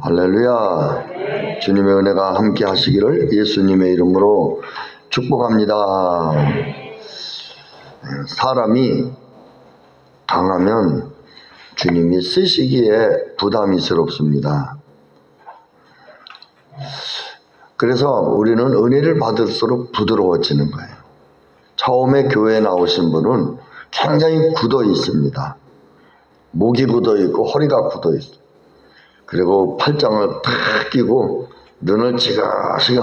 할렐루야. 주님의 은혜가 함께 하시기를 예수님의 이름으로 축복합니다. 사람이 강하면 주님이 쓰시기에 부담스럽습니다. 그래서 우리는 은혜를 받을수록 부드러워지는 거예요. 처음에 교회에 나오신 분은 굉장히 굳어 있습니다. 목이 굳어 있고 허리가 굳어 있어요. 그리고 팔짱을 탁 끼고 눈을 지그시그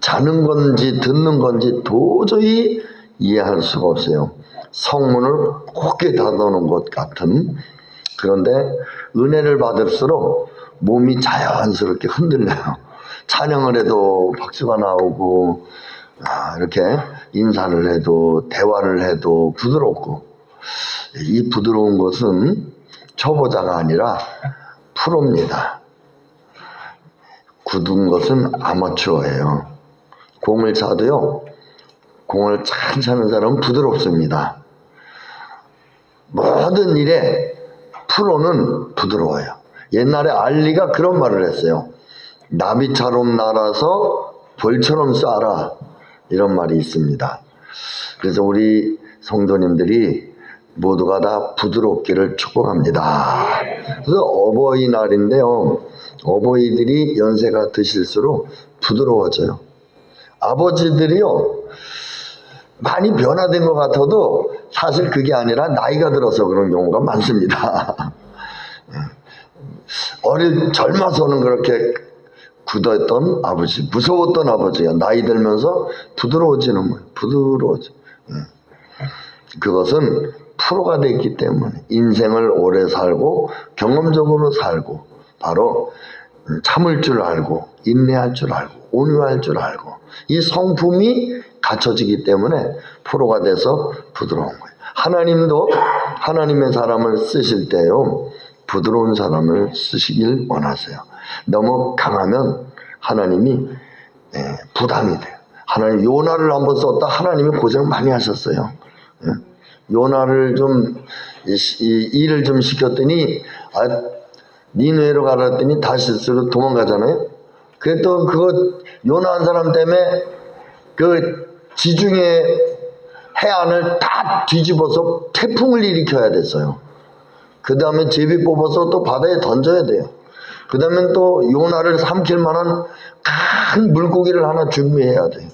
자는 건지 듣는 건지 도저히 이해할 수가 없어요. 성문을 굳게 닫아놓은 것 같은. 그런데 은혜를 받을수록 몸이 자연스럽게 흔들려요. 찬양을 해도 박수가 나오고 이렇게 인사를 해도 대화를 해도 부드럽고, 이 부드러운 것은 초보자가 아니라 프로입니다. 굳은 것은 아마추어예요. 공을 차도요, 공을 잘 차는 사람은 부드럽습니다. 모든 일에 프로는 부드러워요. 옛날에 알리가 그런 말을 했어요. 나비처럼 날아서 벌처럼 쏴라, 이런 말이 있습니다. 그래서 우리 성도님들이 모두가 다 부드럽기를 축복합니다. 그래서 어버이날인데요, 어버이들이 연세가 드실수록 부드러워져요. 아버지들이요, 많이 변화된 것 같아도 사실 그게 아니라 나이가 들어서 그런 경우가 많습니다. 젊어서는 그렇게 굳었던 아버지, 무서웠던 아버지가 나이 들면서 부드러워지는 거예요. 부드러워져. 그것은 프로가 됐기 때문에, 인생을 오래 살고 경험적으로 살고, 바로 참을 줄 알고 인내할 줄 알고 온유할 줄 알고, 이 성품이 갖춰지기 때문에 프로가 돼서 부드러운 거예요. 하나님도 하나님의 사람을 쓰실 때요, 부드러운 사람을 쓰시길 원하세요. 너무 강하면 하나님이 부담이 돼요. 하나님 요나를 한번 썼다 하나님이 고생 많이 하셨어요. 요나를 좀 일을 좀 시켰더니 니느웨로 가라 했더니 다시스로 도망가잖아요. 그래도 그거 요나 한 사람 때문에 그 지중해 해안을 다 뒤집어서 태풍을 일으켜야 됐어요. 그 다음에 제비 뽑아서 또 바다에 던져야 돼요. 그 다음에 또 요나를 삼킬 만한 큰 물고기를 하나 준비해야 돼요.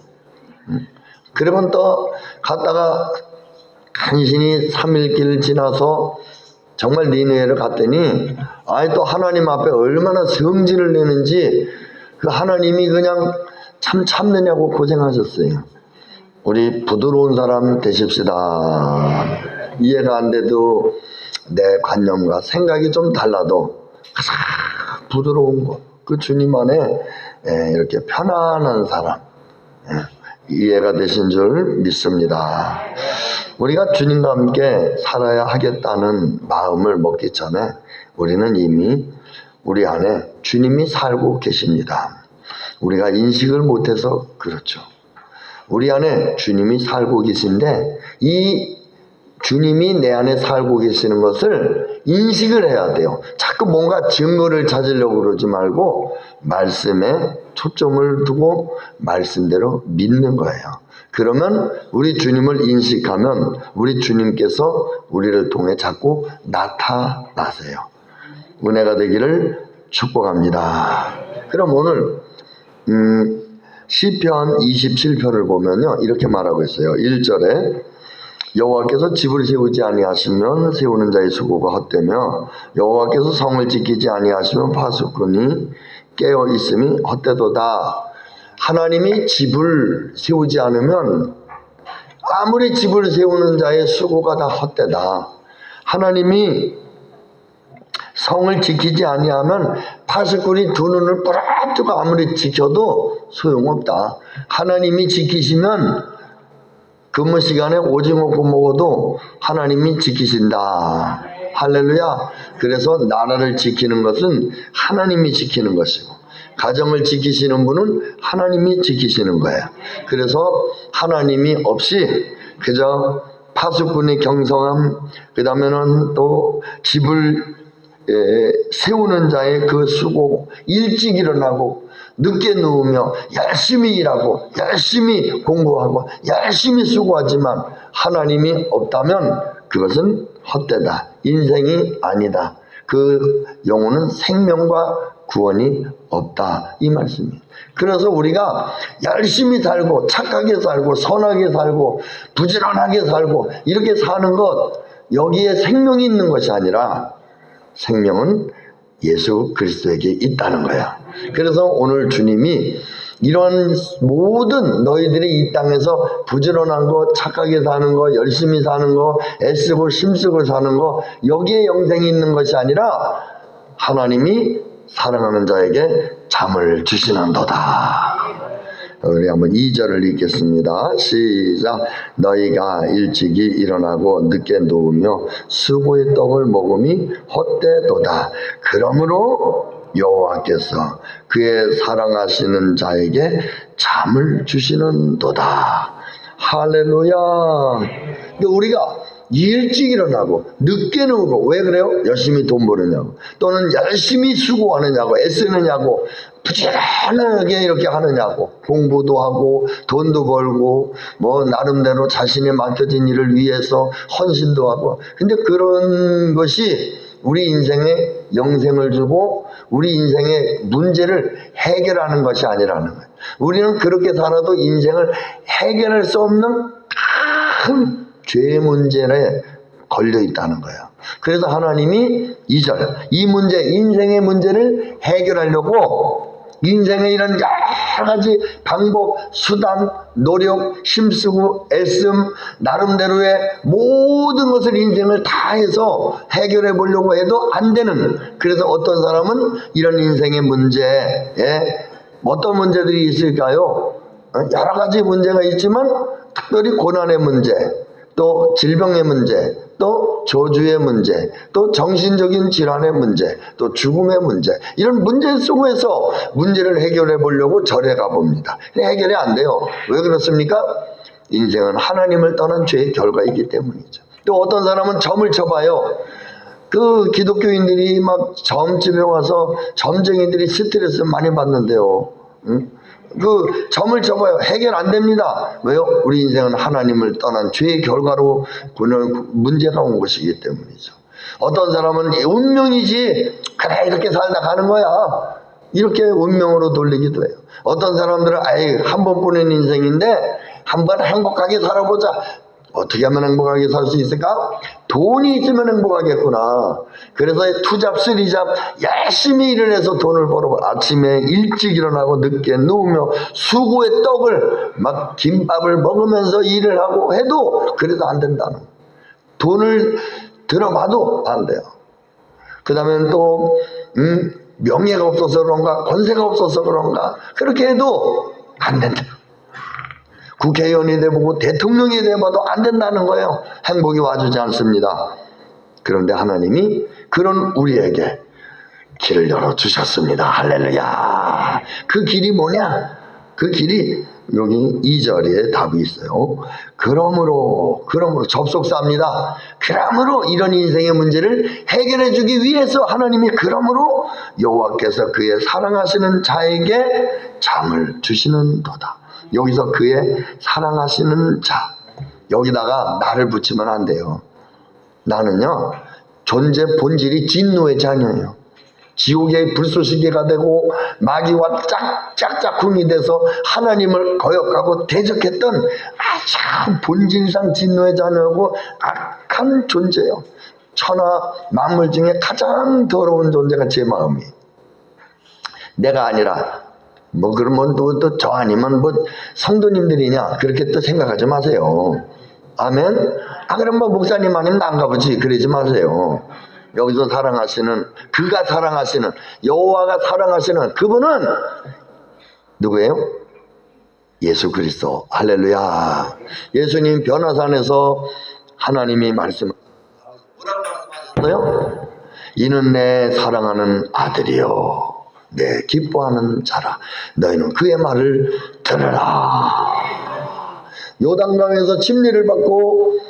그러면 또 갔다가 간신히 3일 길을 지나서 정말 니느웨를 갔더니 또 하나님 앞에 얼마나 성질을 내는지, 그 하나님이 그냥 참 참느냐고 고생하셨어요. 우리 부드러운 사람 되십시다. 이해가 안 돼도 내 관념과 생각이 좀 달라도 가장 부드러운 것, 그 주님 안에 이렇게 편안한 사람, 이해가 되신 줄 믿습니다. 우리가 주님과 함께 살아야 하겠다는 마음을 먹기 전에 우리는 이미 우리 안에 주님이 살고 계십니다. 우리가 인식을 못해서 그렇죠. 우리 안에 주님이 살고 계신데, 이 주님이 내 안에 살고 계시는 것을 인식을 해야 돼요. 자꾸 뭔가 증거를 찾으려고 그러지 말고 말씀에 초점을 두고 말씀대로 믿는 거예요. 그러면 우리 주님을 인식하면 우리 주님께서 우리를 통해 자꾸 나타나세요. 은혜가 되기를 축복합니다. 그럼 오늘 시편 27편을 보면요, 이렇게 말하고 있어요. 1절에 여호와께서 집을 세우지 아니하시면 세우는 자의 수고가 헛되며 여호와께서 성을 지키지 아니하시면 파수꾼이 깨어 있음이 헛되도다. 하나님이 집을 세우지 않으면 아무리 집을 세우는 자의 수고가 다 헛되다. 하나님이 성을 지키지 아니하면 파수꾼이 두 눈을 뿌락뜨고 아무리 지켜도 소용없다. 하나님이 지키시면 근무 시간에 오징어 구워 먹어도 하나님이 지키신다. 할렐루야. 그래서 나라를 지키는 것은 하나님이 지키는 것이고, 가정을 지키시는 분은 하나님이 지키시는 거예요. 그래서 하나님이 없이 그저 파수꾼의 경성함, 그 다음에는 또 집을 세우는 자의 그 수고, 일찍 일어나고 늦게 누우며 열심히 일하고 열심히 공부하고 열심히 수고하지만 하나님이 없다면 그것은 헛되다. 인생이 아니다. 그 영혼은 생명과 구원이 없다. 이 말씀이에요. 그래서 우리가 열심히 살고 착하게 살고 선하게 살고 부지런하게 살고 이렇게 사는 것, 여기에 생명이 있는 것이 아니라 생명은 예수 그리스도에게 있다는 거야. 그래서 오늘 주님이 이런 모든 너희들이 이 땅에서 부지런한 거, 착하게 사는 거, 열심히 사는 거, 애쓰고 힘쓰고 사는 거, 여기에 영생이 있는 것이 아니라 하나님이 사랑하는 자에게 잠을 주시는도다. 우리 한번 2절을 읽겠습니다. 시작. 너희가 일찍이 일어나고 늦게 누우며 수고의 떡을 먹음이 헛되도다. 그러므로 여호와께서 그의 사랑하시는 자에게 잠을 주시는도다. 할렐루야. 우리가 일찍 일어나고 늦게 누우고, 왜 그래요? 열심히 돈 버느냐고, 또는 열심히 수고하느냐고, 애쓰느냐고, 부지런하게 이렇게 하느냐고, 공부도 하고 돈도 벌고 뭐 나름대로 자신이 맡겨진 일을 위해서 헌신도 하고. 근데 그런 것이 우리 인생에 영생을 주고 우리 인생의 문제를 해결하는 것이 아니라는 거예요. 우리는 그렇게 살아도 인생을 해결할 수 없는 큰 죄의 문제에 걸려 있다는 거예요. 그래서 하나님이 2절, 이 문제, 인생의 문제를 해결하려고 인생의 이런 여러 가지 방법, 수단, 노력, 힘쓰고 애씀, 나름대로의 모든 것을 인생을 다해서 해결해 보려고 해도 안 되는, 그래서 어떤 사람은 이런 인생의 문제에 어떤 문제들이 있을까요? 여러 가지 문제가 있지만 특별히 고난의 문제, 또 질병의 문제, 또 저주의 문제, 또 정신적인 질환의 문제, 또 죽음의 문제, 이런 문제 속에서 문제를 해결해 보려고 절에 가봅니다. 해결이 안 돼요. 왜 그렇습니까? 인생은 하나님을 떠난 죄의 결과이기 때문이죠. 또 어떤 사람은 점을 쳐봐요. 그 기독교인들이 막 점집에 와서 점쟁이들이 스트레스 많이 받는데요. 응? 그 점을 쳐봐요. 해결 안 됩니다. 왜요? 우리 인생은 하나님을 떠난 죄의 결과로 그는 문제가 온 것이기 때문이죠. 어떤 사람은 운명이지, 그래 이렇게 살다 가는 거야, 이렇게 운명으로 돌리기도 해요. 어떤 사람들은 아예 한 번뿐인 인생인데 한번 행복하게 살아보자. 어떻게 하면 행복하게 살 수 있을까? 돈이 있으면 행복하겠구나. 그래서 투잡, 쓰리잡 열심히 일을 해서 돈을 벌어, 아침에 일찍 일어나고 늦게 누우며 수고의 떡을 막 김밥을 먹으면서 일을 하고 해도 그래도 안 된다는, 돈을 들어봐도 안 돼요. 그 다음에 또 명예가 없어서 그런가, 권세가 없어서 그런가, 그렇게 해도 안 된다. 국회의원이 돼보고 대통령이 돼봐도 안 된다는 거예요. 행복이 와주지 않습니다. 그런데 하나님이 그런 우리에게 길을 열어주셨습니다. 할렐루야. 그 길이 뭐냐? 그 길이 여기 2절에 답이 있어요. 그러므로 접속사입니다. 그러므로 이런 인생의 문제를 해결해 주기 위해서 하나님이 그러므로 여호와께서 그의 사랑하시는 자에게 잠을 주시는도다. 여기서 그의 사랑하시는 자, 여기다가 나를 붙이면 안 돼요. 나는요, 존재 본질이 진노의 자녀예요. 지옥의 불쏘시개가 되고 마귀와 짝짝꿍이 돼서 하나님을 거역하고 대적했던 아주 본질상 진노의 자녀고 악한 존재예요. 천하 만물 중에 가장 더러운 존재가 제 마음이에요. 내가 아니라 그러면 또 저 아니면 성도님들이냐, 그렇게 또 생각하지 마세요. 아멘. 그럼 목사님 아니면 난가 보지, 그러지 마세요. 여기서 사랑하시는, 그가 사랑하시는, 여호와가 사랑하시는 그분은 누구예요? 예수 그리스도. 할렐루야. 예수님 변화산에서 하나님이 뭐라고 말씀하셨어요? 이는 내 사랑하는 아들이요 내 기뻐하는 자라. 너희는 그의 말을 들으라. 요단강에서 침례를 받고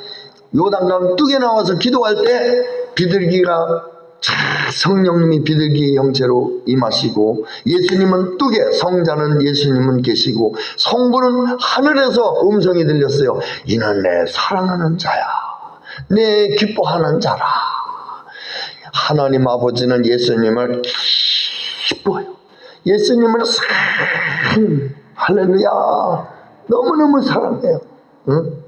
요단강 뚝에 나와서 기도할 때 비둘기가 성령님이 비둘기 형체로 임하시고, 예수님은 뚝에, 성자는 예수님은 계시고, 성부는 하늘에서 음성이 들렸어요. 이는 내 사랑하는 자야, 내 기뻐하는 자라. 하나님 아버지는 예수님을 기뻐해요. 예수님을 할렐루야, 너무너무 사랑해요. 응?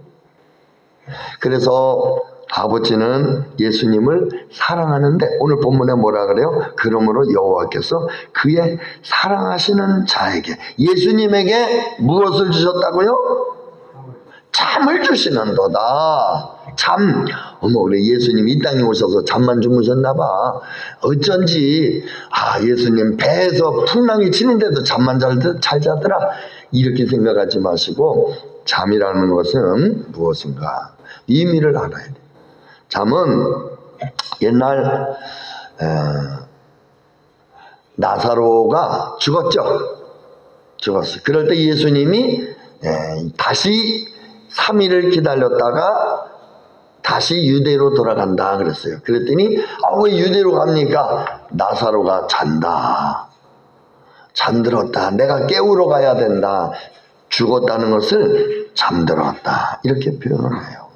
그래서 아버지는 예수님을 사랑하는데, 오늘 본문에 뭐라 그래요? 그러므로 여호와께서 그의 사랑하시는 자에게, 예수님에게 무엇을 주셨다고요? 잠을 주시는도다. 잠. 어머, 그래, 예수님 이 땅에 오셔서 잠만 주무셨나봐. 어쩐지 예수님 배에서 풍랑이 치는데도 잠만 잘 자더라, 이렇게 생각하지 마시고, 잠이라는 것은 무엇인가 의미를 알아야 돼요. 잠은 옛날 나사로가 죽었어요. 그럴 때 예수님이 다시 3일을 기다렸다가 다시 유대로 돌아간다 그랬어요. 그랬더니 왜 유대로 갑니까? 나사로가 잠들었다. 내가 깨우러 가야 된다. 죽었다는 것을 잠들었다, 이렇게 표현을 해요.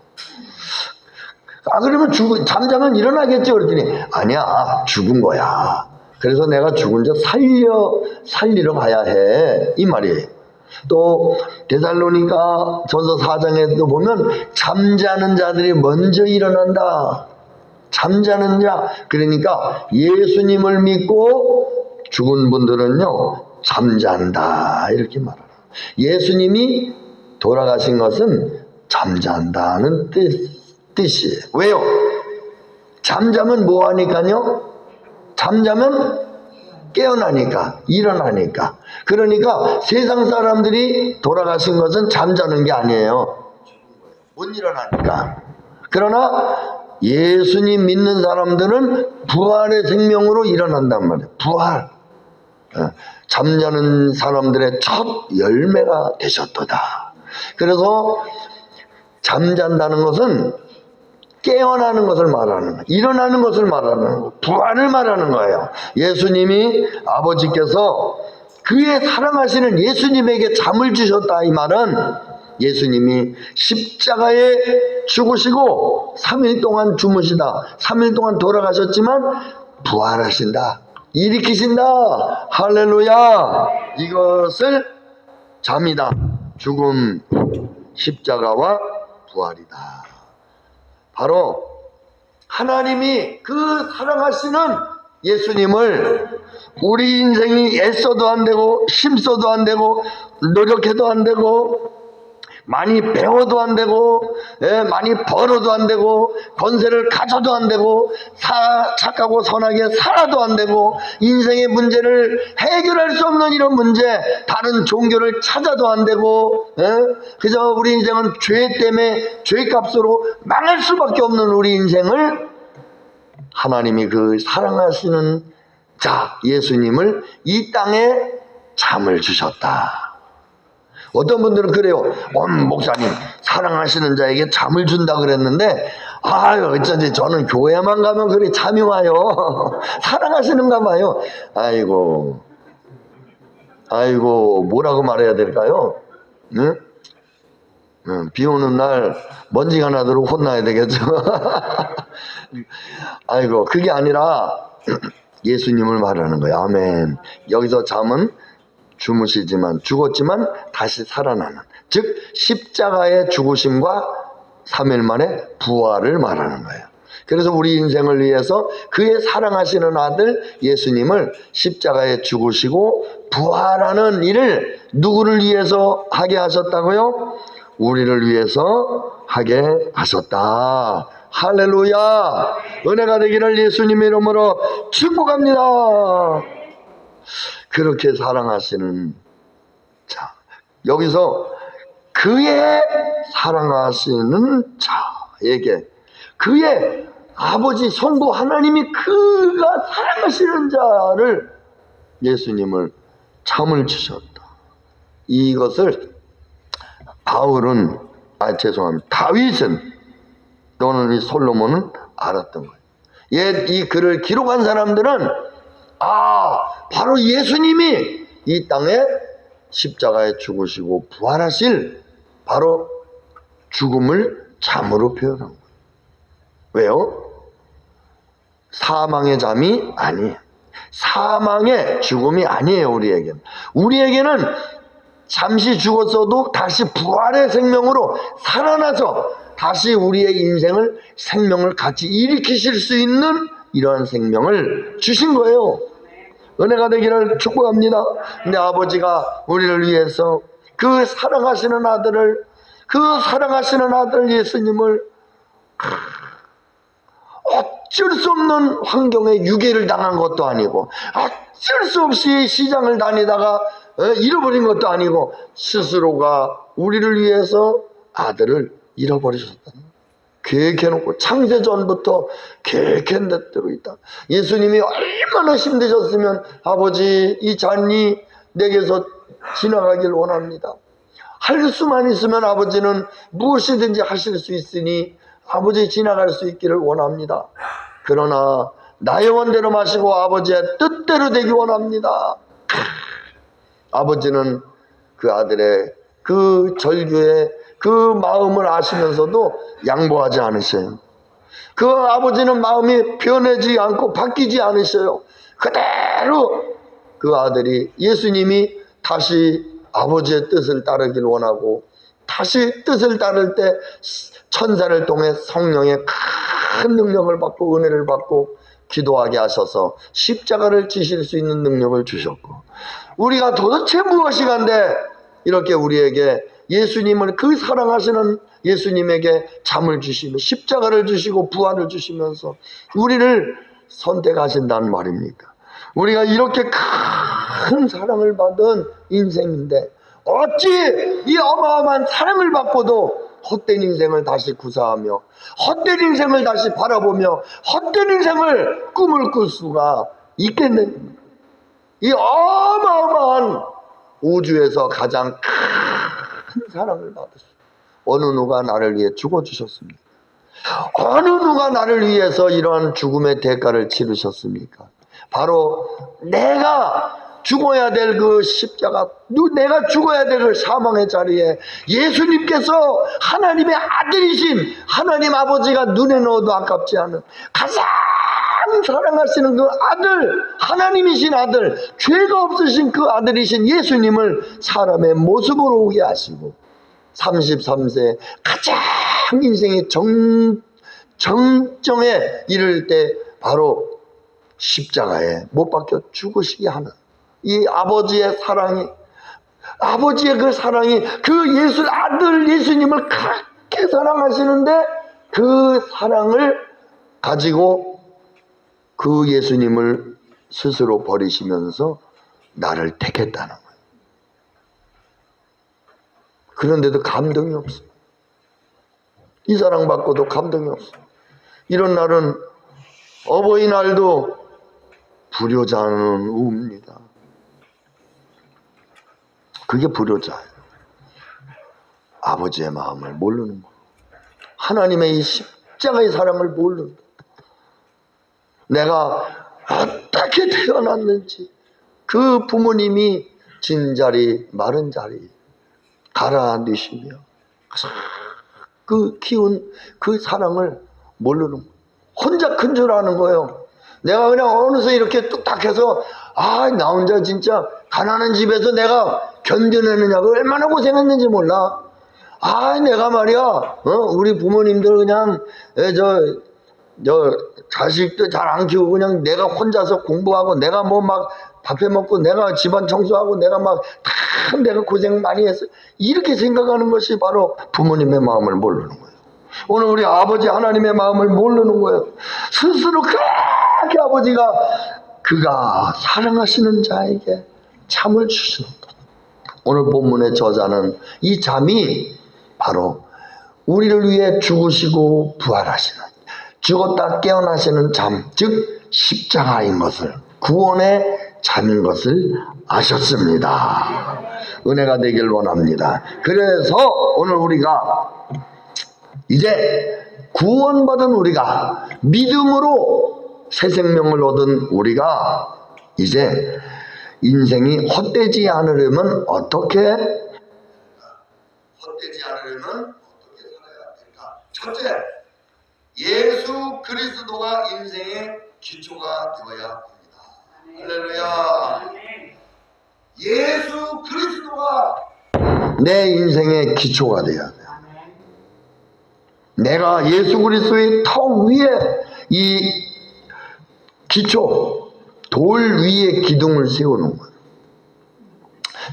그러면 잠자면 일어나겠죠? 그랬더니 아니야, 죽은 거야. 그래서 내가 죽은 자 살리러 가야 해, 이 말이에요. 또 데살로니가 전서 4장에도 보면 잠자는 자들이 먼저 일어난다. 잠자는 자, 그러니까 예수님을 믿고 죽은 분들은요 잠잔다, 이렇게 말합니다. 예수님이 돌아가신 것은 잠잔다는 뜻이에요. 왜요? 잠자면 뭐하니까요? 잠자면 깨어나니까, 일어나니까. 그러니까 세상 사람들이 돌아가신 것은 잠자는 게 아니에요. 못 일어나니까. 그러나 예수님 믿는 사람들은 부활의 생명으로 일어난단 말이에요. 부활. 잠자는 사람들의 첫 열매가 되셨도다. 그래서 잠잔다는 것은 깨어나는 것을 말하는 거예요. 일어나는 것을 말하는 거예요. 부활을 말하는 거예요. 예수님이, 아버지께서 그의 사랑하시는 예수님에게 잠을 주셨다, 이 말은 예수님이 십자가에 죽으시고 3일 동안 주무시다, 3일 동안 돌아가셨지만 부활하신다, 일으키신다. 할렐루야. 이것을 잠이다. 죽음, 십자가와 부활이다. 바로 하나님이 그 사랑하시는 예수님을 우리 인생이 애써도 안 되고 힘써도 안 되고 노력해도 안 되고 많이 배워도 안 되고 많이 벌어도 안 되고 권세를 가져도 안 되고 착하고 선하게 살아도 안 되고 인생의 문제를 해결할 수 없는 이런 문제, 다른 종교를 찾아도 안 되고 그저 우리 인생은 죄 때문에 죄값으로 망할 수밖에 없는 우리 인생을 하나님이 그 사랑하시는 자 예수님을 이 땅에 잠을 주셨다. 어떤 분들은 그래요. 목사님, 사랑하시는 자에게 잠을 준다 그랬는데 어쩐지 저는 교회만 가면 그래 잠이 와요. 사랑하시는가 봐요. 아이고 뭐라고 말해야 될까요? 네? 비 오는 날 먼지가 나도록 혼나야 되겠죠. 그게 아니라 예수님을 말하는 거예요. 아멘. 여기서 잠은 죽었지만 다시 살아나는, 즉 십자가의 죽으심과 3일 만에 부활을 말하는 거예요. 그래서 우리 인생을 위해서 그의 사랑하시는 아들 예수님을 십자가에 죽으시고 부활하는 일을 누구를 위해서 하게 하셨다고요? 우리를 위해서 하게 하셨다. 할렐루야. 은혜가 되기를 예수님의 이름으로 축복합니다. 그렇게 사랑하시는 자, 여기서 그의 사랑하시는 자에게, 그의 아버지 성부 하나님이 그가 사랑하시는 자를, 예수님을 잠을 주셨다. 이것을 다윗은 또는 이 솔로몬은 알았던 거예요. 이 글을 기록한 사람들은 바로 예수님이 이 땅에 십자가에 죽으시고 부활하실 바로 죽음을 잠으로 표현한 거예요. 왜요? 사망의 잠이 아니에요. 사망의 죽음이 아니에요. 우리에게는 잠시 죽었어도 다시 부활의 생명으로 살아나서 다시 우리의 인생을 생명을 같이 일으키실 수 있는 이러한 생명을 주신 거예요. 은혜가 되기를 축복합니다. 근데 아버지가 우리를 위해서 그 사랑하시는 아들 예수님을 어쩔 수 없는 환경에 유괴를 당한 것도 아니고 어쩔 수 없이 시장을 다니다가 잃어버린 것도 아니고 스스로가 우리를 위해서 아들을 잃어버리셨다. 계획해놓고 창세전부터 계획한 대로 있다. 예수님이 얼마나 힘드셨으면 아버지 이 잔이 내게서 지나가길 원합니다. 할 수만 있으면 아버지는 무엇이든지 하실 수 있으니 아버지 지나갈 수 있기를 원합니다. 그러나 나의 원대로 마시고 아버지의 뜻대로 되기 원합니다. 아버지는 그 아들의 그 절규의 그 마음을 아시면서도 양보하지 않으셔요. 그 아버지는 마음이 변하지 않고 바뀌지 않으셔요. 그대로 그 아들이 예수님이 다시 아버지의 뜻을 따르길 원하고 다시 뜻을 따를 때 천사를 통해 성령의 큰 능력을 받고 은혜를 받고 기도하게 하셔서 십자가를 지실 수 있는 능력을 주셨고 우리가 도대체 무엇이 간데 이렇게 우리에게 예수님을 그 사랑하시는 예수님에게 잠을 주시며 십자가를 주시고 부활을 주시면서 우리를 선택하신다는 말입니까? 우리가 이렇게 큰 사랑을 받은 인생인데 어찌 이 어마어마한 사랑을 받고도 헛된 인생을 다시 구사하며 헛된 인생을 다시 바라보며 헛된 인생을 꿈을 꿀 수가 있겠느냐. 이 어마어마한 우주에서 가장 큰 사랑을 받으셨습니다. 어느 누가 나를 위해 죽어주셨습니까? 어느 누가 나를 위해서 이러한 죽음의 대가를 치르셨습니까? 바로 내가 죽어야 될 그 십자가, 내가 죽어야 될 그 사망의 자리에 예수님께서 하나님의 아들이신 하나님 아버지가 눈에 넣어도 아깝지 않은 가장 사랑하시는 그 아들, 하나님이신 아들, 죄가 없으신 그 아들이신 예수님을 사람의 모습으로 오게 하시고 33세 가장 인생의 정점에 이를 때 바로 십자가에 못 박혀 죽으시게 하는 이 아버지의 사랑이, 아버지의 그 사랑이 그 예수 아들 예수님을 그렇게 사랑하시는데 그 사랑을 가지고 그 예수님을 스스로 버리시면서 나를 택했다는 거예요. 그런데도 감동이 없어. 이 사랑받고도 감동이 없어. 이런 날은 어버이날도 불효자는 웁니다. 그게 불효자예요. 아버지의 마음을 모르는 거. 하나님의 이 십자가의 사랑을 모르는 거. 내가 어떻게 태어났는지 그 부모님이 진자리 마른 자리 갈아넣으시며 그 키운 그 사랑을 모르는 거예요. 혼자 큰 줄 아는 거예요. 내가 그냥 어느새 이렇게 뚝딱해서 나 혼자 진짜 가난한 집에서 내가 견뎌내느냐고 얼마나 고생했는지 몰라. 내가 말이야 우리 부모님들 그냥 자식도 잘 안 키우고 그냥 내가 혼자서 공부하고 내가 뭐 막 밥해 먹고 내가 집안 청소하고 내가 막 다 내가 고생 많이 했어. 이렇게 생각하는 것이 바로 부모님의 마음을 모르는 거예요. 오늘 우리 아버지 하나님의 마음을 모르는 거예요. 스스로 그렇게 아버지가 그가 사랑하시는 자에게 잠을 주시는 것. 오늘 본문의 저자는 이 잠이 바로 우리를 위해 죽으시고 부활하시는 죽었다 깨어나시는 잠, 즉 십자가인 것을, 구원의 잠인 것을 아셨습니다. 은혜가 되길 원합니다. 그래서 오늘 우리가 이제 구원받은 우리가 믿음으로 새 생명을 얻은 우리가 이제 인생이 헛되지 않으려면 어떻게 살아야 될까? 첫째, 예수 그리스도가 인생의 기초가 되어야 합니다. 할렐루야. 예수 그리스도가 내 인생의 기초가 되어야 돼요. 내가 예수 그리스도의 터 위에 이 기초, 돌 위에 기둥을 세우는 거예요.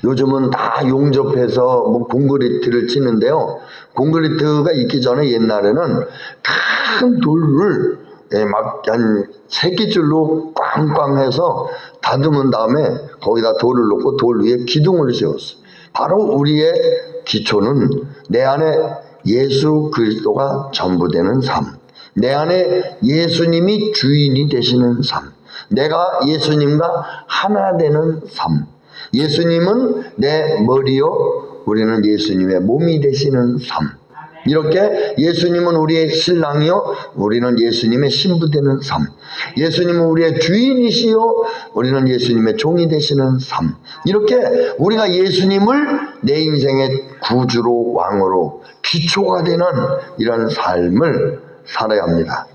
요즘은 다 용접해서 뭐 콘크리트를 치는데요. 콘크리트가 있기 전에 옛날에는 큰 돌을 막 한 새끼줄로 꽝꽝해서 다듬은 다음에 거기다 돌을 놓고 돌 위에 기둥을 세웠어요. 바로 우리의 기초는 내 안에 예수 그리스도가 전부 되는 삶, 내 안에 예수님이 주인이 되시는 삶, 내가 예수님과 하나 되는 삶. 예수님은 내 머리요, 우리는 예수님의 몸이 되시는 삶. 이렇게 예수님은 우리의 신랑이요, 우리는 예수님의 신부 되는 삶. 예수님은 우리의 주인이시요, 우리는 예수님의 종이 되시는 삶. 이렇게 우리가 예수님을 내 인생의 구주로, 왕으로, 기초가 되는 이런 삶을 살아야 합니다.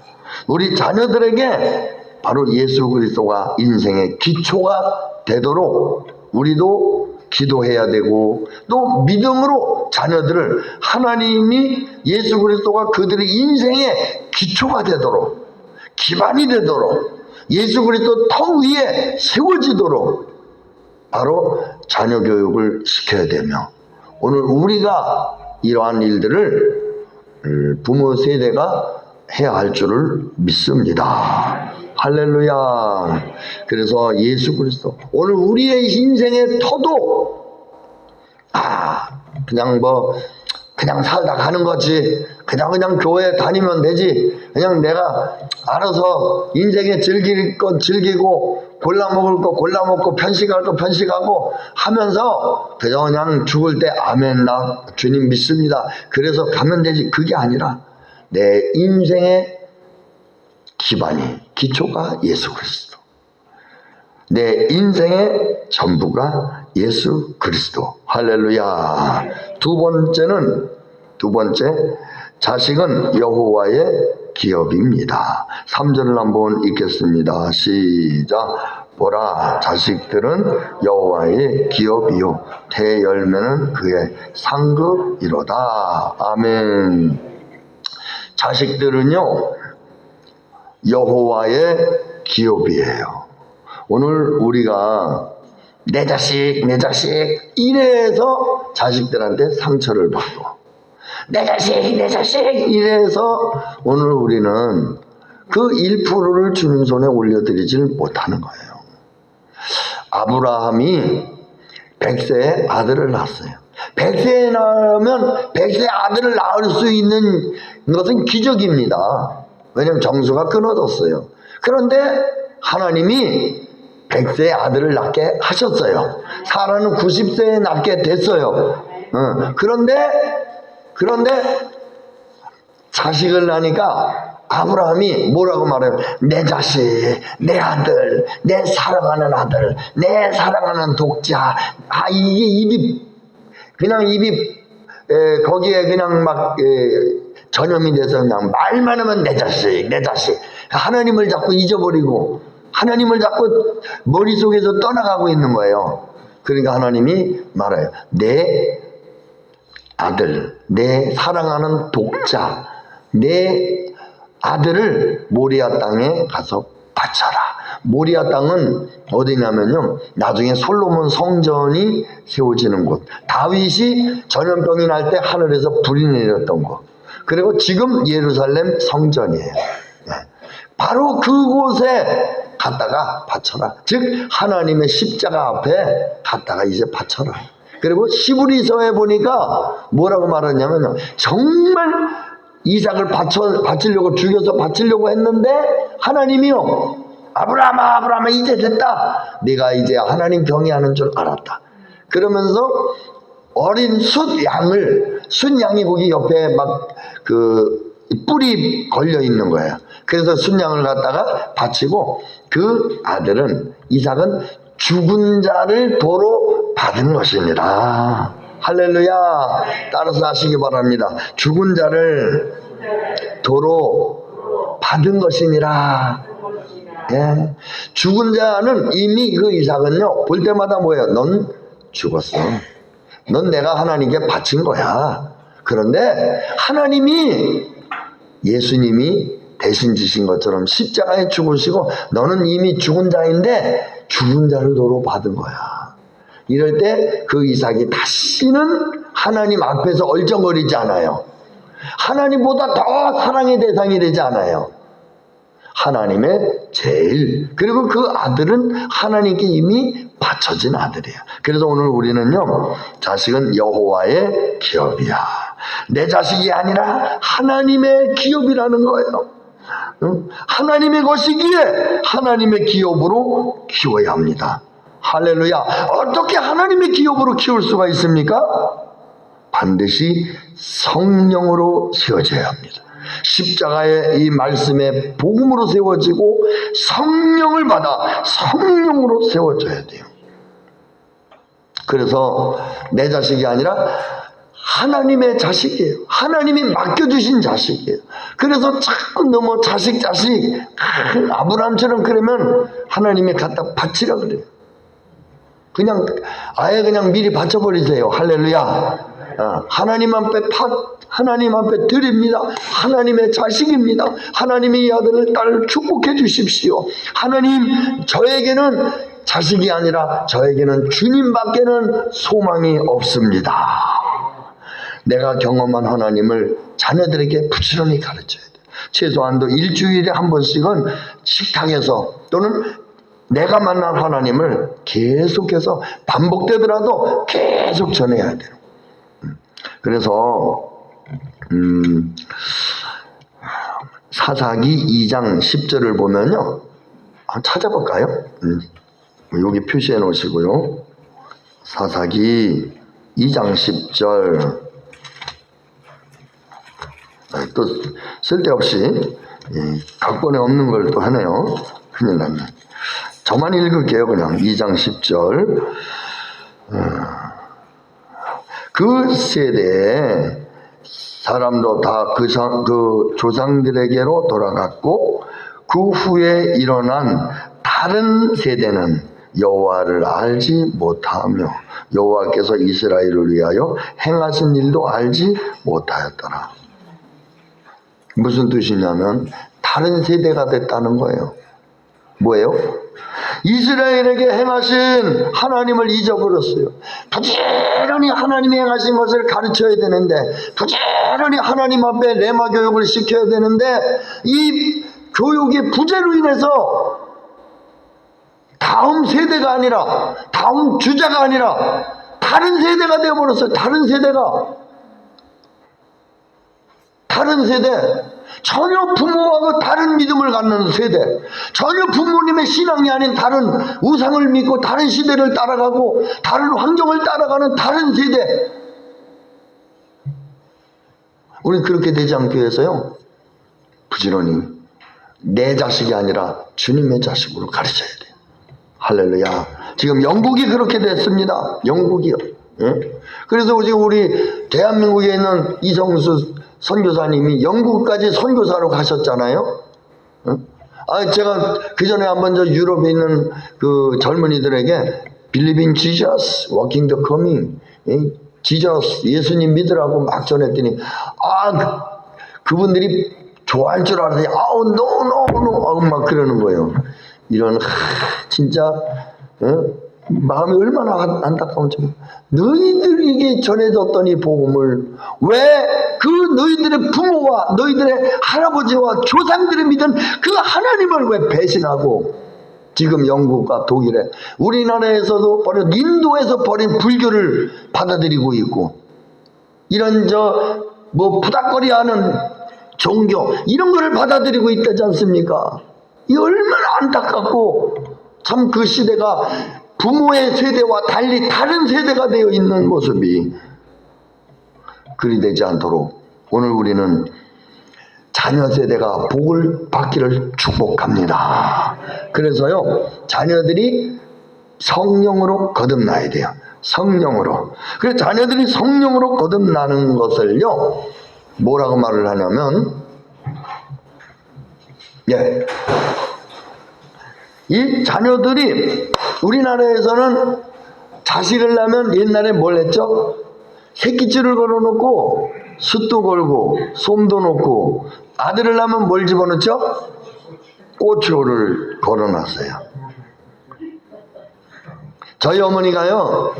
우리 자녀들에게 바로 예수 그리스도가 인생의 기초가 되도록 우리도 기도해야 되고, 또 믿음으로 자녀들을 하나님이 예수 그리스도가 그들의 인생의 기초가 되도록, 기반이 되도록, 예수 그리스도 터 위에 세워지도록 바로 자녀 교육을 시켜야 되며, 오늘 우리가 이러한 일들을 부모 세대가 해야 할 줄을 믿습니다. 할렐루야. 그래서 예수 그리스도, 오늘 우리의 인생의 터도 그냥 살다 가는 거지, 그냥 교회 다니면 되지, 그냥 내가 알아서 인생에 즐길 건 즐기고 골라 먹을 거 골라 먹고 편식할 거 편식하고 하면서 그냥 죽을 때 아멘, 나 주님 믿습니다, 그래서 가면 되지, 그게 아니라 내 인생의 기초가 예수 그리스도, 내 인생의 전부가 예수 그리스도. 할렐루야. 두 번째, 자식은 여호와의 기업입니다. 3절을 한번 읽겠습니다. 시작. 보라, 자식들은 여호와의 기업이요, 대열매는 그의 상급이로다. 아멘. 자식들은요, 여호와의 기업이에요. 오늘 우리가 내 자식 이래서 자식들한테 상처를 받고, 내 자식 이래서 오늘 우리는 그 1%를 주님 손에 올려드리질 못하는 거예요. 아브라함이 100세에 아들을 낳았어요. 100세에 낳으면 100세 아들을 낳을 수 있는 것은 기적입니다. 왜냐하면 정수가 끊어졌어요. 그런데 하나님이 100세의 아들을 낳게 하셨어요. 사라는 90세에 낳게 됐어요. 그런데 자식을 낳으니까 아브라함이 뭐라고 말해요? 내 자식, 내 아들, 내 사랑하는 아들, 내 사랑하는 독자. 이게 입이 거기에 그냥 막 전염이 돼서 그냥 말만 하면 내 자식. 하나님을 자꾸 잊어버리고, 하나님을 자꾸 머릿속에서 떠나가고 있는 거예요. 그러니까 하나님이 말해요. 내 아들, 내 사랑하는 독자, 내 아들을 모리아 땅에 가서 바쳐라. 모리아 땅은 어디냐면요, 나중에 솔로몬 성전이 세워지는 곳, 다윗이 전염병이 날 때 하늘에서 불이 내렸던 곳, 그리고 지금 예루살렘 성전이에요. 바로 그곳에 갔다가 바쳐라. 즉 하나님의 십자가 앞에 갔다가 이제 바쳐라. 그리고 시브리서에 보니까 뭐라고 말하냐면, 정말 이삭을 바치려고 죽여서 바치려고 했는데 하나님이요, 아브라함아 이제 됐다, 네가 이제 하나님 경외하는 줄 알았다. 그러면서 어린 순양이 거기 옆에 막 뿔이 걸려 있는 거예요. 그래서 순양을 갖다가 바치고 그 아들은 이삭은 죽은 자를 도로 받은 것입니다. 할렐루야. 따라서 하시기 바랍니다. 죽은 자를 도로 받은 것이니라. 예. 죽은 자는 이미 그 이삭은요 볼 때마다 뭐예요? 넌 죽었어. 넌 내가 하나님께 바친 거야. 그런데 하나님이 예수님이 대신 지신 것처럼 십자가에 죽으시고 너는 이미 죽은 자인데 죽은 자를 도로 받은 거야. 이럴 때 그 이삭이 다시는 하나님 앞에서 얼쩡거리지 않아요. 하나님보다 더 사랑의 대상이 되지 않아요. 하나님의 제일, 그리고 그 아들은 하나님께 이미 바쳐진 아들이에요. 그래서 오늘 우리는요, 자식은 여호와의 기업이야. 내 자식이 아니라 하나님의 기업이라는 거예요. 하나님의 것이기에 하나님의 기업으로 키워야 합니다. 할렐루야. 어떻게 하나님의 기업으로 키울 수가 있습니까? 반드시 성령으로 세워져야 합니다. 십자가의 이 말씀의 복음으로 세워지고 성령을 받아 성령으로 세워져야 돼요. 그래서 내 자식이 아니라 하나님의 자식이에요. 하나님이 맡겨주신 자식이에요. 그래서 자꾸 너무 자식 아브라함처럼 그러면 하나님이 갖다 바치라 그래요. 그냥 아예 그냥 미리 바쳐버리세요. 할렐루야. 하나님 앞에 드립니다. 하나님의 자식입니다. 하나님의 이 아들을 딸을 축복해 주십시오. 하나님, 저에게는 자식이 아니라 저에게는 주님밖에는 소망이 없습니다. 내가 경험한 하나님을 자녀들에게 부지런히 가르쳐야 돼요. 최소한도 일주일에 한 번씩은 식탁에서 또는 내가 만난 하나님을 계속해서 반복되더라도 계속 전해야 돼요. 그래서 사사기 2장 10절을 보면요, 한번 찾아볼까요? 여기 표시해 놓으시고요. 사사기 2장 10절. 또 쓸데없이 각본에 없는 걸 또 하네요. 큰일 났네. 저만 읽을게요. 그냥 2장 10절. 그 세대에 사람도 다 그 조상들에게로 돌아갔고 그 후에 일어난 다른 세대는 여호와를 알지 못하며 여호와께서 이스라엘을 위하여 행하신 일도 알지 못하였더라. 무슨 뜻이냐면 다른 세대가 됐다는 거예요. 뭐예요? 이스라엘에게 행하신 하나님을 잊어버렸어요. 부지런히 하나님이 행하신 것을 가르쳐야 되는데, 부지런히 하나님 앞에 레마 교육을 시켜야 되는데, 이 교육의 부재로 인해서 다음 세대가 아니라, 다음 주자가 아니라 다른 세대가 되어버렸어요. 다른 세대. 전혀 부모하고 다른 믿음을 갖는 세대, 전혀 부모님의 신앙이 아닌 다른 우상을 믿고 다른 시대를 따라가고 다른 환경을 따라가는 다른 세대. 우리 그렇게 되지 않기 위해서요, 부지런히 내 자식이 아니라 주님의 자식으로 가르쳐야 돼요. 할렐루야. 지금 영국이 그렇게 됐습니다. 영국이요. 예? 그래서 지금 우리 대한민국에 있는 이성수 선교사님이 영국까지 선교사로 가셨잖아요. 제가 그 전에 한번 저 유럽에 있는 그 젊은이들에게 Believe in Jesus, walking the coming, 지저스, 예수님 믿으라고 막 전했더니 그분들이 좋아할 줄 알았더니 no, 막 그러는 거예요. 이런 진짜 마음이 얼마나 안타까운지. 너희들에게 전해졌던 이 복음을 왜 그 너희들의 부모와 너희들의 할아버지와 조상들이 믿은 그 하나님을 왜 배신하고 지금 영국과 독일에, 우리나라에서도 버린, 인도에서 버린 불교를 받아들이고 있고, 이런 부닥거리하는 종교 이런 거를 받아들이고 있다지 않습니까? 이 얼마나 안타깝고, 참 그 시대가 부모의 세대와 달리 다른 세대가 되어 있는 모습이 그리 되지 않도록 오늘 우리는 자녀 세대가 복을 받기를 축복합니다. 그래서요, 자녀들이 성령으로 거듭나야 돼요. 성령으로. 그래서 자녀들이 성령으로 거듭나는 것을요, 뭐라고 말을 하냐면, 예, 이 자녀들이, 우리나라에서는 자식을 낳으면 옛날에 뭘 했죠? 새끼줄을 걸어놓고 숯도 걸고 솜도 놓고, 아들을 낳으면 뭘 집어넣죠? 고추를 걸어놨어요. 저희 어머니가요,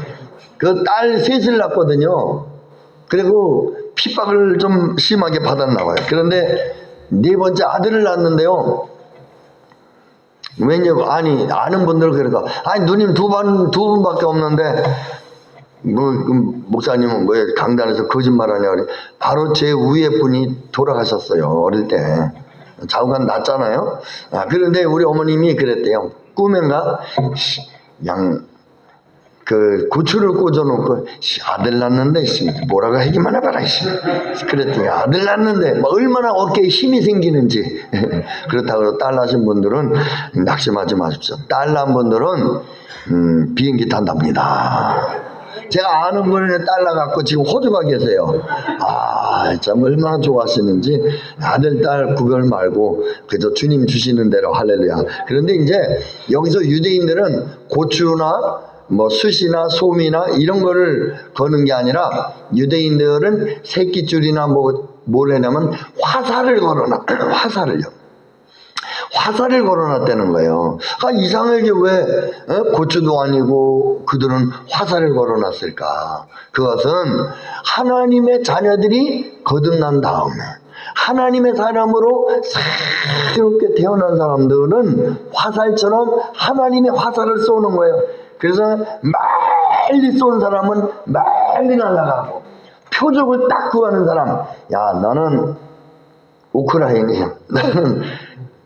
그 딸 셋을 낳거든요. 그리고 핍박을 좀 심하게 받았나 봐요. 그런데 네 번째 아들을 낳았는데요, 왜냐면 아는 분들 그러니까, 누님 두 분밖에 없는데 목사님은 강단에서 거짓말하냐 그래. 바로 제 위에 분이 돌아가셨어요. 어릴 때 자우간 났잖아요. 그런데 우리 어머님이 그랬대요. 꿈인가 그 고추를 꽂아놓고, 아들 낳는데 뭐라고 하기만 해봐라. 그랬더니 아들 낳는데 얼마나 어깨에 힘이 생기는지. 그렇다고 딸 낳으신 분들은 낙심하지 마십시오. 딸 낳은 분들은 비행기 탄답니다. 제가 아는 분이 딸 낳아갖고 지금 호주 가 계세요. 참 얼마나 좋아하시는지. 아들 딸 구별 말고 그저 주님 주시는 대로 할렐루야. 그런데 이제 여기서 유대인들은 고추나 숯이나 솜이나 이런 거를 거는 게 아니라, 유대인들은 새끼줄이나 뭘 해냐면 화살을 걸어놨다는 거예요. 이상하게 왜 고추도 아니고 그들은 화살을 걸어놨을까? 그것은 하나님의 자녀들이 거듭난 다음에 하나님의 사람으로 새롭게 태어난 사람들은 화살처럼 하나님의 화살을 쏘는 거예요. 그래서 멀리 쏜 사람은 멀리 날아가고, 표적을 딱 구하는 사람, 야 너는 우크라이나야, 너는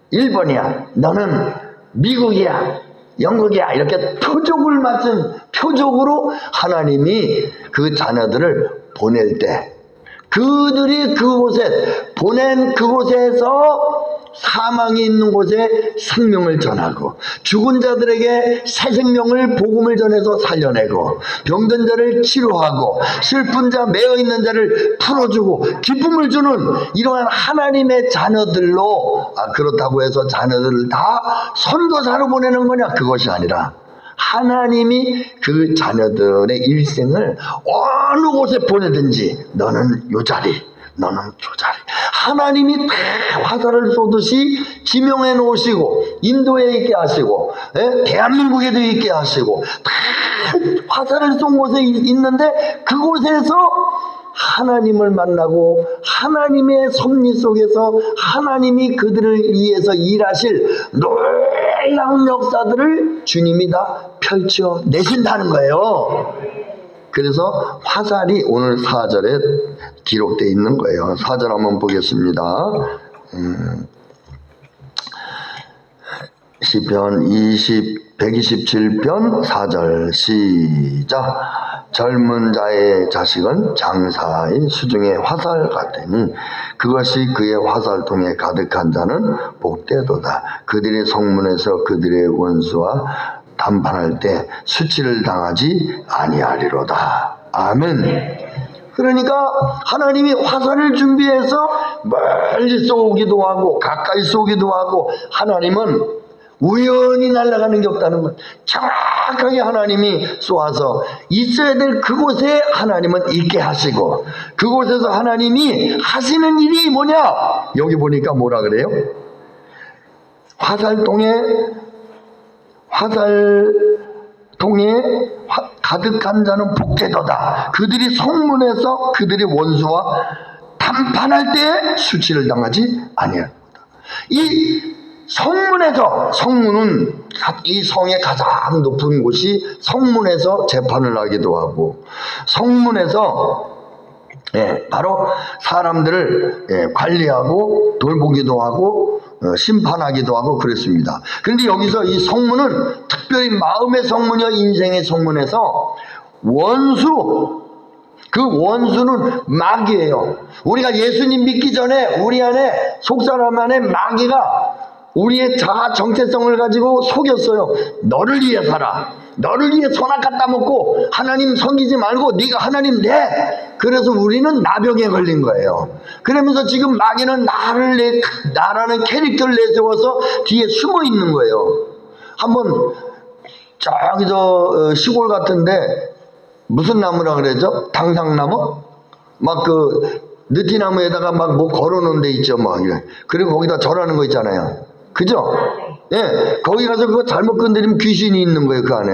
일본이야, 너는 미국이야, 영국이야, 이렇게 표적을 맞춘, 표적으로 하나님이 그 자녀들을 보낼 때, 그들이 그곳에 보낸 그곳에서 사망이 있는 곳에 생명을 전하고, 죽은 자들에게 새 생명을 복음을 전해서 살려내고, 병든 자를 치료하고, 슬픈 자 매어 있는 자를 풀어주고 기쁨을 주는 이러한 하나님의 자녀들로, 그렇다고 해서 자녀들을 다 선교사로 보내는 거냐? 그것이 아니라 하나님이 그 자녀들의 일생을 어느 곳에 보내든지 너는 요 자리, 너는 저 자리, 하나님이 다 화살을 쏘듯이 지명해 놓으시고, 인도에 있게 하시고, 대한민국에도 있게 하시고, 다 화살을 쏜 곳에 있는데, 그곳에서 하나님을 만나고 하나님의 섭리 속에서 하나님이 그들을 위해서 일하실 놀라운 역사들을 주님이 다 펼쳐 내신다는 거예요. 그래서 화살이 오늘 4절에 기록되어 있는 거예요. 4절 한번 보겠습니다. 시편 127편 4절 시작. 젊은 자의 자식은 장사의 수중의 화살 같으니 그것이 그의 화살통에 가득한 자는 복되도다. 그들의 성문에서 그들의 원수와 담판할 때 수치를 당하지 아니하리로다. 아멘. 그러니까 하나님이 화살을 준비해서 멀리 쏘기도 하고 가까이 쏘기도 하고, 하나님은 우연히 날아가는 게 없다는 것. 정확하게 하나님이 쏘아서 있어야 될 그곳에 하나님은 있게 하시고, 그곳에서 하나님이 하시는 일이 뭐냐? 여기 보니까 뭐라 그래요? 화살통에 가득한 자는 복되도다. 그들이 성문에서 그들의 원수와 담판할 때 수치를 당하지 아니하리로다. 이 성문에서, 성문은 이 성의 가장 높은 곳이 성문에서 재판을 하기도 하고, 성문에서 바로 사람들을 관리하고 돌보기도 하고 심판하기도 하고 그랬습니다. 그런데 여기서 이 성문은 특별히 마음의 성문이요 인생의 성문에서 원수, 그 원수는 마귀예요. 우리가 예수님 믿기 전에 우리 안에 속사람 안에 마귀가 우리의 자아 정체성을 가지고 속였어요. 너를 위해 살아. 너를 위해 선악 갖다 먹고 하나님 섬기지 말고 네가 하나님 내. 그래서 우리는 나병에 걸린 거예요. 그러면서 지금 마귀는 나라는 캐릭터를 내세워서 뒤에 숨어 있는 거예요. 한번 저기 시골 같은데 무슨 나무라 그러죠? 당상나무? 막 느티나무에다가 막 뭐 걸어놓은 데 있죠. 막 이래. 그리고 거기다 절하는 거 있잖아요. 그죠? 예, 거기 가서 그거 잘못 건드리면 귀신이 있는 거예요, 그 안에.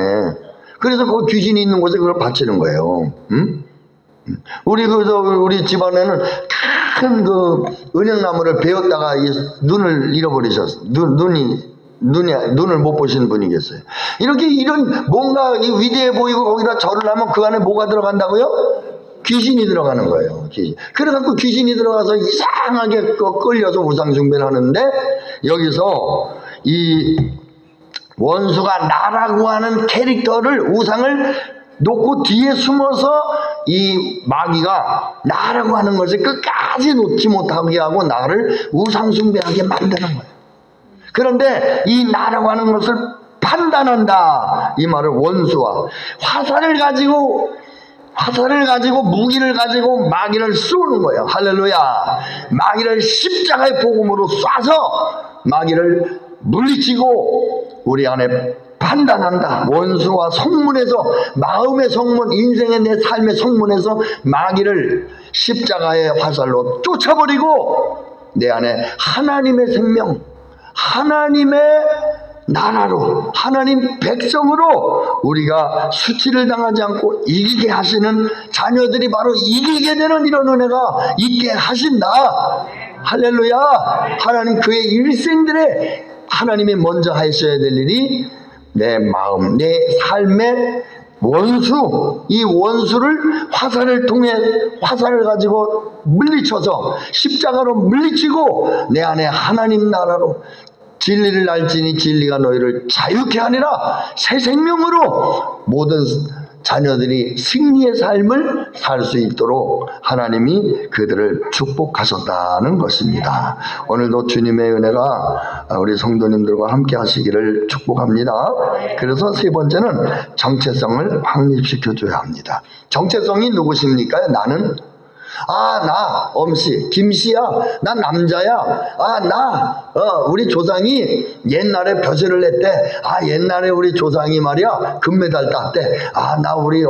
그래서 그 귀신이 있는 곳에 그걸 바치는 거예요. 응? 우리 집안에는 큰 은행나무를 베었다가 눈을 잃어버리셨어. 눈을 못 보시는 분이 계세요. 이런 뭔가 위대해 보이고 거기다 절을 하면 그 안에 뭐가 들어간다고요? 귀신이 들어가는 거예요. 그래갖고 귀신이 들어가서 이상하게 끌려서 우상숭배를 하는데, 여기서 이 원수가 나라고 하는 캐릭터를, 우상을 놓고 뒤에 숨어서 이 마귀가 나라고 하는 것을 끝까지 놓지 못하게 하고 나를 우상숭배하게 만드는 거예요. 그런데 이 나라고 하는 것을 판단한다, 이 말을 원수와 화살을 가지고 무기를 가지고 마귀를 쏘는 거예요. 할렐루야. 마귀를 십자가의 복음으로 쏴서 마귀를 물리치고 우리 안에 판단한다. 원수와 성문에서, 마음의 성문, 인생의 내 삶의 성문에서 마귀를 십자가의 화살로 쫓아버리고 내 안에 하나님의 생명, 하나님의 나라로, 하나님 백성으로 우리가 수치를 당하지 않고 이기게 하시는 자녀들이 바로 이기게 되는 이런 은혜가 있게 하신다. 할렐루야. 하나님 그의 일생들의 하나님이 먼저 하셔야 될 일이 내 마음, 내 삶의 원수, 이 원수를 화살을 가지고 물리쳐서 십자가로 물리치고 내 안에 하나님 나라로, 진리를 알지니 진리가 너희를 자유케 하리라, 새 생명으로 모든 자녀들이 승리의 삶을 살 수 있도록 하나님이 그들을 축복하셨다는 것입니다. 오늘도 주님의 은혜가 우리 성도님들과 함께 하시기를 축복합니다. 그래서 세 번째는 정체성을 확립시켜 줘야 합니다. 정체성이 누구십니까? 나는, 나 엄씨, 김씨야, 나 남자야, 우리 조상이 옛날에 벼슬을 냈대, 옛날에 우리 조상이 말이야 금메달 땄대, 나 우리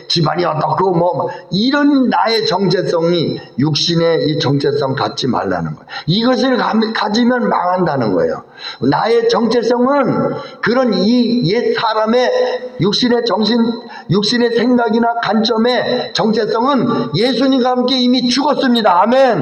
집안이 어떻고 이런 나의 정체성이 육신의 이 정체성 갖지 말라는 거예요. 이것을 가지면 망한다는 거예요. 나의 정체성은 그런 이 옛 사람의 육신의 생각이나 관점의 정체성은 예수님과 함께 이미 죽었습니다. 아멘.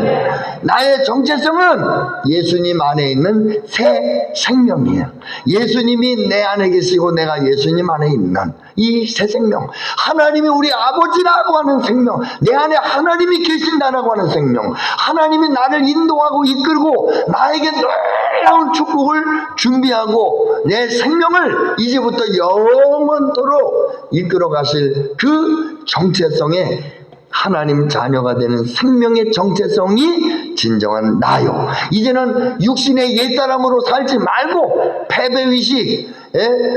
나의 정체성은 예수님 안에 있는 새 생명이에요. 예수님이 내 안에 계시고 내가 예수님 안에 있는 이 새 생명, 하나님이 우리 아버지라고 하는 생명, 내 안에 하나님이 계신다라고 하는 생명, 하나님이 나를 인도하고 이끌고 나에게 놀라운 축복을 준비하고 내 생명을 이제부터 영원토록 이끌어 가실 그 정체성에, 하나님 자녀가 되는 생명의 정체성이 진정한 나요. 이제는 육신의 옛사람으로 살지 말고 패배의식,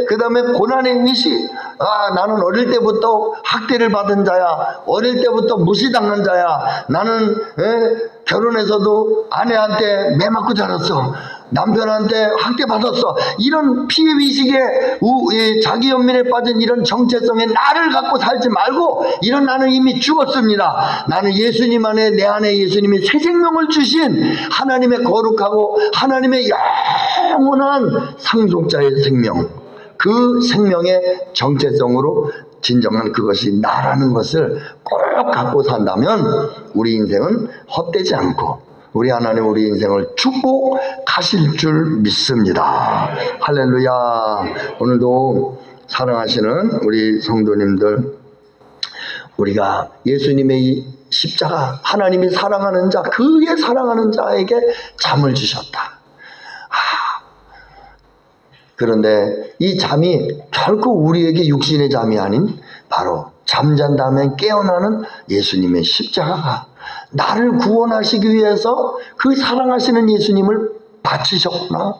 그 다음에 고난의 의식, 나는 어릴 때부터 학대를 받은 자야, 어릴 때부터 무시당한 자야, 나는 결혼해서도 아내한테 매 맞고 자랐어, 남편한테 학대받았어, 이런 피해의식에 자기 연민에 빠진 이런 정체성의 나를 갖고 살지 말고, 이런 나는 이미 죽었습니다. 나는 예수님 안에, 내 안에 예수님이 새 생명을 주신 하나님의 거룩하고 하나님의 영원한 상속자의 생명, 그 생명의 정체성으로 진정한 그것이 나라는 것을 꼭 갖고 산다면 우리 인생은 헛되지 않고 우리 하나님 우리 인생을 축복하실 줄 믿습니다. 할렐루야. 오늘도 사랑하시는 우리 성도님들, 우리가 예수님의 이 십자가, 하나님이 사랑하는 자, 그의 사랑하는 자에게 잠을 주셨다. 그런데 이 잠이 결코 우리에게 육신의 잠이 아닌 바로 잠잔 다음에 깨어나는 예수님의 십자가가 나를 구원하시기 위해서 그 사랑하시는 예수님을 바치셨구나.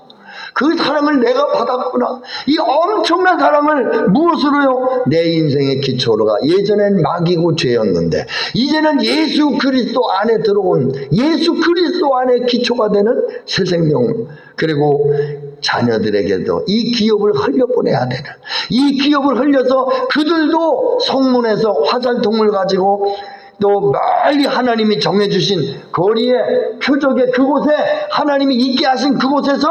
그 사랑을 내가 받았구나. 이 엄청난 사랑을 무엇으로요? 내 인생의 기초로가 예전엔 마귀고 죄였는데 이제는 예수 그리스도 안에 들어온 예수 그리스도 안에 기초가 되는 새 생명, 그리고 자녀들에게도 이 기업을 흘려보내야 되는, 이 기업을 흘려서 그들도 성문에서 화살통을 가지고 또 멀리 하나님이 정해주신 거리의 표적의 그곳에 하나님이 있게 하신 그곳에서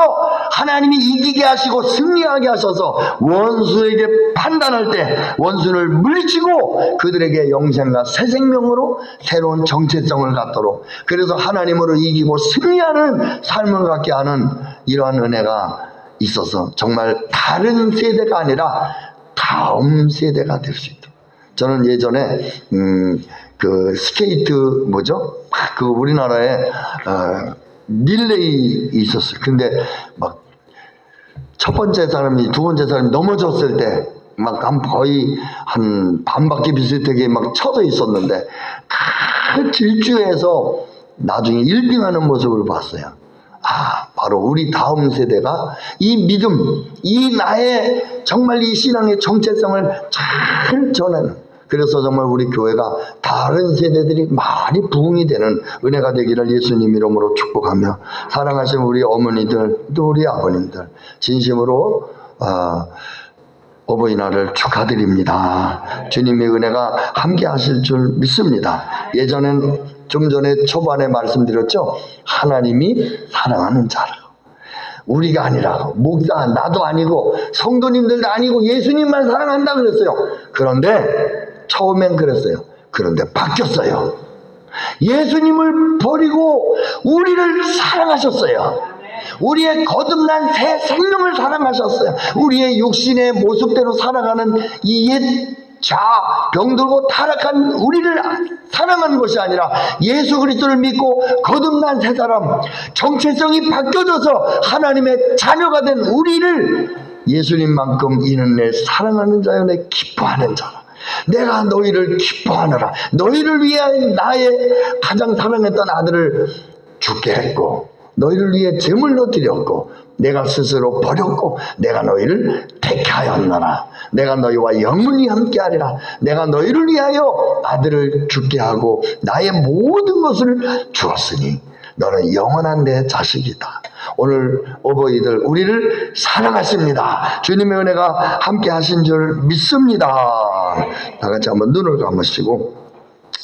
하나님이 이기게 하시고 승리하게 하셔서 원수에게 판단할 때 원수를 물리치고 그들에게 영생과 새 생명으로 새로운 정체성을 갖도록, 그래서 하나님으로 이기고 승리하는 삶을 갖게 하는 이러한 은혜가 있어서 정말 다른 세대가 아니라 다음 세대가 될 수 있도록. 저는 예전에 그 스케이트 뭐죠? 그 우리나라에 릴레이 있었어요. 근데 막 첫 번째 사람이 두 번째 사람이 넘어졌을 때 막 거의 한 반바퀴 비슷하게 막 쳐져 있었는데 그 질주해서 나중에 1등하는 모습을 봤어요. 아, 바로 우리 다음 세대가 이 믿음, 이 나의 정말 이 신앙의 정체성을 잘 전하는, 그래서 정말 우리 교회가 다른 세대들이 많이 부흥이 되는 은혜가 되기를 예수님 이름으로 축복하며, 사랑하시는 우리 어머니들 또 우리 아버님들 진심으로 어버이날을 축하드립니다. 주님의 은혜가 함께 하실 줄 믿습니다. 예전엔 좀 전에 초반에 말씀드렸죠. 하나님이 사랑하는 자라. 우리가 아니라 목사 나도 아니고 성도님들도 아니고 예수님만 사랑한다 그랬어요. 그런데 처음엔 그랬어요. 그런데 바뀌었어요. 예수님을 버리고 우리를 사랑하셨어요. 우리의 거듭난 새 생명을 사랑하셨어요. 우리의 육신의 모습대로 살아가는 이 옛 병들고 타락한 우리를 사랑하는 것이 아니라 예수 그리스도를 믿고 거듭난 새 사람, 정체성이 바뀌어져서 하나님의 자녀가 된 우리를 예수님만큼 이는 내 사랑하는 자여 내 기뻐하는 자라. 내가 너희를 기뻐하느라. 너희를 위하여 나의 가장 사랑했던 아들을 죽게 했고 너희를 위해 제물로 드렸고 내가 스스로 버렸고 내가 너희를 택하였노라. 내가 너희와 영원히 함께하리라. 내가 너희를 위하여 아들을 죽게 하고 나의 모든 것을 주었으니 너는 영원한 내 자식이다. 오늘 어버이들 우리를 사랑하십니다. 주님의 은혜가 함께 하신 줄 믿습니다. 다 같이 한번 눈을 감으시고